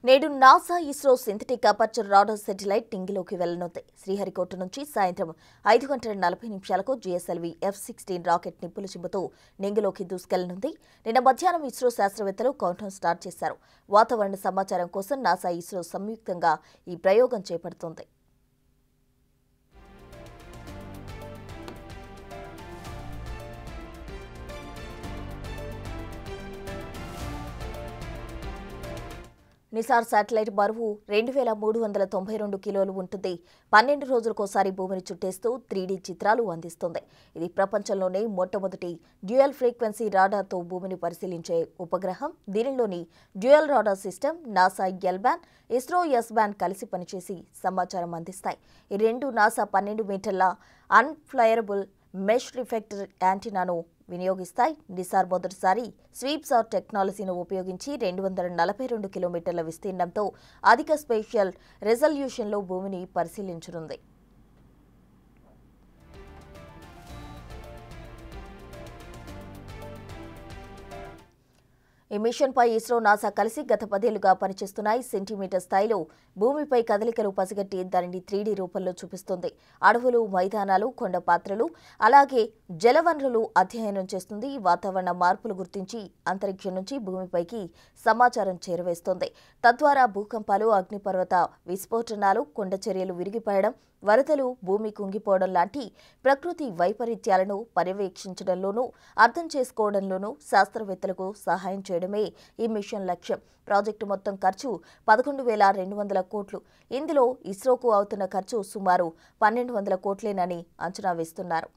నేడు NASA ISRO synthetic aperture radar satellite నింగిలోకి వెళ్లనుంది. శ్రీహరికోట నుంచి సాయంత్రం 5:40 జిఎస్ఎల్వి F-16 రాకెట్ నిప్పులు చిమ్ముతూ నింగిలోకి దూసుకెళ్లనుంది. నిన్న మధ్యాహ్నం ఇస్రో శాస్త్రవేత్తలు కౌంట్డౌన్ స్టార్ట్ చేశారు. వాతావరణ సమాచారం కోసం నాసా ఇస్రో సంయుక్తంగా ఈ ప్రయోగం చేపడుతోంది. నిసార్ శాటిలైట్ బరువు 2392 కిలోలు ఉంటుంది. 12 రోజులకోసారి భూమిని చుట్టేస్తూ 3D చిత్రాలు అందిస్తుంది. ఇది ప్రపంచంలోనే మొట్టమొదటి డ్యూయల్ ఫ్రీక్వెన్సీ రాడార్తో భూమిని పరిశీలించే ఉపగ్రహం. దీనిలోని dual radar system NASA L band, ISRO S band కలిసి పనిచేసి సమాచారం అందిస్తాయి. ఈ రెండు నాసా 12 మీటర్ల అన్ఫ్లయరబుల్ మెష్ రిఫ్లెక్టర్ యాంటీనాను వినియోగిస్తాయి. నిసార్ మొదటిసారి స్వీప్సార్ టెక్నాలజీని ఉపయోగించి 242 కిలోమీటర్ల విస్తీర్ణంతో అధిక స్పేషియల్ రెజల్యూషన్లో భూమిని పరిశీలించనుంది. ఈ మిషన్పై ఇస్రో నాసా కలిసి గత 10 ఏళ్లుగా పనిచేస్తున్నాయి. సెంటీమీటర్ స్థాయిలో భూమిపై కదలికలు పసిగట్టి దానిని 3D రూపంలో చూపిస్తుంది. అడవులు, మైదానాలు, కొండ పాత్రలు, అలాగే జలవనరులు అధ్యయనం చేస్తుంది. వాతావరణ మార్పులు గుర్తించి అంతరిక్షం నుంచి భూమిపైకి సమాచారం చేరవేస్తుంది. తద్వారా భూకంపాలు, అగ్నిపర్వత విస్ఫోటనాలు, కొండ చర్యలు విరిగిపడడం, వరదలు, భూమి కుంగిపోవడం లాంటి ప్రకృతి వైపరీత్యాలను పర్యవేక్షించడంలోనూ అర్థం చేసుకోవడంలోనూ శాస్త్రవేత్తలకు సహాయం చేయడమే ఈ మిషన్ లక్ష్యం. ప్రాజెక్టు మొత్తం ఖర్చు 11,200 కోట్లు. ఇందులో ఇస్రోకు అవుతున్న ఖర్చు సుమారు 1,200 కోట్లేనని అంచనా వేస్తున్నారు.